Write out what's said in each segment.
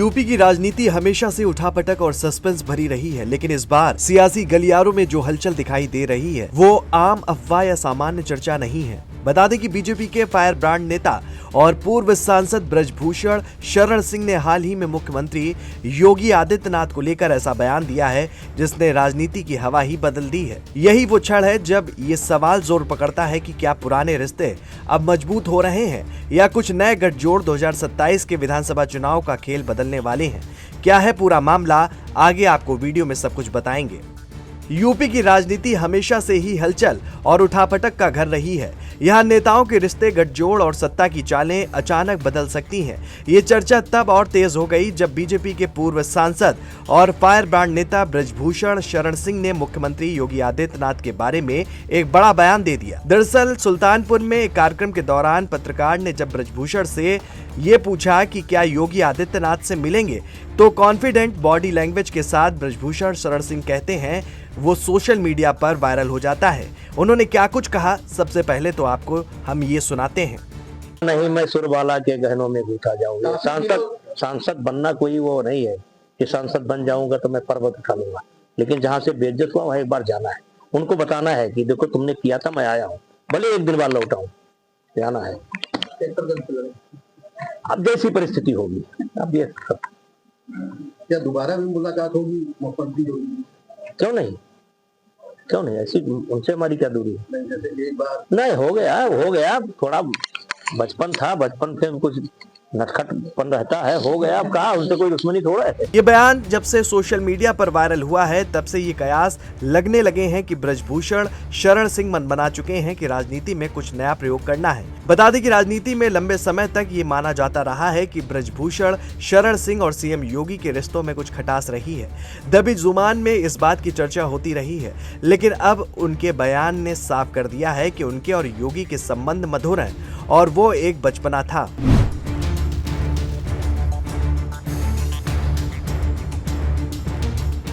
UP की राजनीति हमेशा से उठापटक और सस्पेंस भरी रही है, लेकिन इस बार सियासी गलियारों में जो हलचल दिखाई दे रही है वो आम अफवाह या सामान्य चर्चा नहीं है। बता दें कि बीजेपी के फायर ब्रांड नेता और पूर्व सांसद ब्रजभूषण शरण सिंह ने हाल ही में मुख्यमंत्री योगी आदित्यनाथ को लेकर ऐसा बयान दिया है जिसने राजनीति की हवा ही बदल दी है। यही वो क्षण है जब ये सवाल जोर पकड़ता है कि क्या पुराने रिश्ते अब मजबूत हो रहे हैं या कुछ नए गठजोड़ 2027 के विधानसभा चुनाव का खेल बदलने वाले हैं। क्या है पूरा मामला, आगे आपको वीडियो में सब कुछ बताएंगे। यूपी की राजनीति हमेशा से ही हलचल और उठापटक का घर रही है। यहाँ नेताओं के रिश्ते, गठजोड़ और सत्ता की चालें अचानक बदल सकती हैं। ये चर्चा तब और तेज हो गई जब बीजेपी के पूर्व सांसद और फायर ब्रांड नेता ब्रजभूषण शरण सिंह ने मुख्यमंत्री योगी आदित्यनाथ के बारे में एक बड़ा बयान दे दिया। दरअसल सुल्तानपुर में एक कार्यक्रम के दौरान पत्रकार ने जब ब्रजभूषण से ये पूछा कि क्या योगी आदित्यनाथ से मिलेंगे, तो कॉन्फिडेंट बॉडी लैंग्वेज के साथ ब्रजभूषण शरण सिंह कहते हैं वो सोशल मीडिया पर वायरल हो जाता है। उन्होंने क्या कुछ कहा, सबसे पहले तो आपको हम ये सुनाते हैं। नहीं, मैं सुरबाला के गहनों में घुसा जाऊंगा। सांसद बनना कोई वो नहीं है कि सांसद बन जाऊंगा तो मैं पर्वत उठा लूंगा, लेकिन जहाँ से बेइज्जत हुआ वहाँ एक बार जाना है, उनको बताना है कि देखो तुमने किया था, मैं आया हूँ, भले एक दिन बाद लौटाऊं, जाना है। अब जैसी परिस्थिति होगी अब ये क्या दोबारा भी मुलाकात होगी, मुख्यमंत्री होगी? क्यों नहीं, ऐसी उनसे हमारी क्या दूरी है? एक बार नहीं, हो गया, थोड़ा बचपन था, बचपन से कुछ नटखटपन रहता है, हो गया। अब कहा उनसे कोई दुश्मनी थोड़ा है। ये बयान जब से सोशल मीडिया पर वायरल हुआ है तब से ये कयास लगने लगे हैं कि ब्रजभूषण शरण सिंह मन बना चुके हैं कि राजनीति में कुछ नया प्रयोग करना है। बता दें कि राजनीति में लंबे समय तक ये माना जाता रहा है कि ब्रजभूषण शरण सिंह और सीएम योगी के रिश्तों में कुछ खटास रही है। दबी जुबान में इस बात की चर्चा होती रही है, लेकिन अब उनके बयान ने साफ कर दिया है कि उनके और योगी के संबंध मधुर हैं और वो एक बचपना था।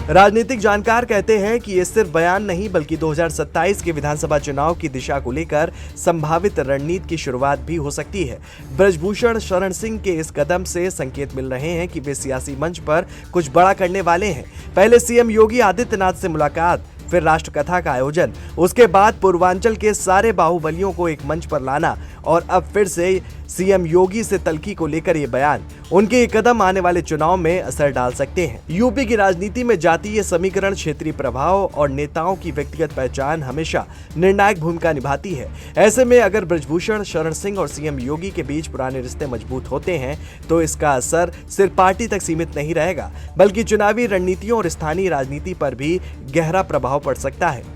राजनीतिक जानकार कहते हैं कि ये सिर्फ बयान नहीं बल्कि 2027 के विधानसभा चुनाव की दिशा को लेकर संभावित रणनीति की शुरुआत भी हो सकती है। ब्रजभूषण शरण सिंह के इस कदम से संकेत मिल रहे हैं कि वे सियासी मंच पर कुछ बड़ा करने वाले हैं। पहले सीएम योगी आदित्यनाथ से मुलाकात, फिर राष्ट्रकथा का आयोजन, उसके बाद पूर्वांचल के सारे बाहुबलियों को एक मंच पर लाना और अब फिर से सीएम योगी से तल्खी को लेकर ये बयान। उनके ये कदम आने वाले चुनाव में असर डाल सकते हैं। यूपी की राजनीति में जातीय समीकरण, क्षेत्रीय प्रभाव और नेताओं की व्यक्तिगत पहचान हमेशा निर्णायक भूमिका निभाती है। ऐसे में अगर ब्रजभूषण शरण सिंह और सीएम योगी के बीच पुराने रिश्ते मजबूत होते हैं तो इसका असर सिर्फ पार्टी तक सीमित नहीं रहेगा बल्कि चुनावी रणनीतियों और स्थानीय राजनीति पर भी गहरा प्रभाव पड़ सकता है।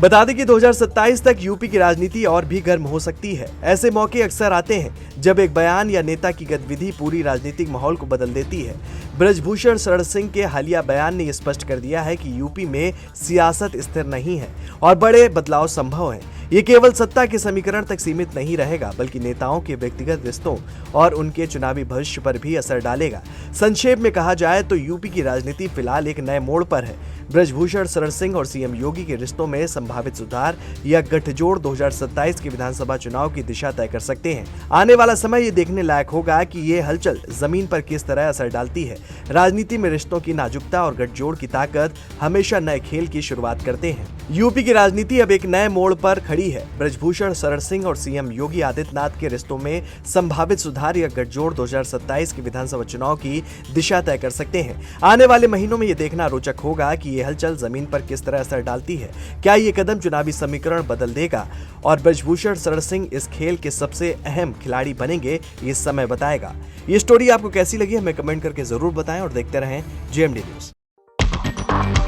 बता दें कि 2027 तक यूपी की राजनीति और भी गर्म हो सकती है। ऐसे मौके अक्सर आते हैं जब एक बयान या नेता की गतिविधि पूरी राजनीतिक माहौल को बदल देती है। ब्रजभूषण शरण सिंह के हालिया बयान ने स्पष्ट कर दिया है कि यूपी में सियासत स्थिर नहीं है और बड़े बदलाव संभव हैं। ये केवल सत्ता के समीकरण तक सीमित नहीं रहेगा बल्कि नेताओं के व्यक्तिगत रिश्तों और उनके चुनावी भविष्य पर भी असर डालेगा। संक्षेप में कहा जाए तो यूपी की राजनीति फिलहाल एक नए मोड़ पर है। ब्रजभूषण शरण सिंह और सीएम योगी के रिश्तों में संभावित सुधार या गठजोड़ 2027 के विधानसभा चुनाव की दिशा तय कर सकते हैं। आने वाला समय ये देखने लायक होगा कि ये हलचल जमीन पर किस तरह असर डालती है। राजनीति में रिश्तों की नाजुकता और गठजोड़ की ताकत हमेशा नए खेल की शुरुआत करते हैं। यूपी की राजनीति अब एक नए मोड़ पर खड़ी है। ब्रजभूषण शरण सिंह और सीएम योगी आदित्यनाथ के रिश्तों में संभावित सुधार या गठजोड़ 2027 के विधानसभा चुनाव की दिशा तय कर सकते हैं। आने वाले महीनों में ये देखना रोचक होगा कि ये हलचल जमीन पर किस तरह असर डालती है। क्या ये कदम चुनावी समीकरण बदल देगा और ब्रजभूषण शरण सिंह इस खेल के सबसे अहम खिलाड़ी बनेंगे, ये समय बताएगा। ये स्टोरी आपको कैसी लगी हमें कमेंट करके जरूर बताएं और देखते रहें जेएमडी न्यूज।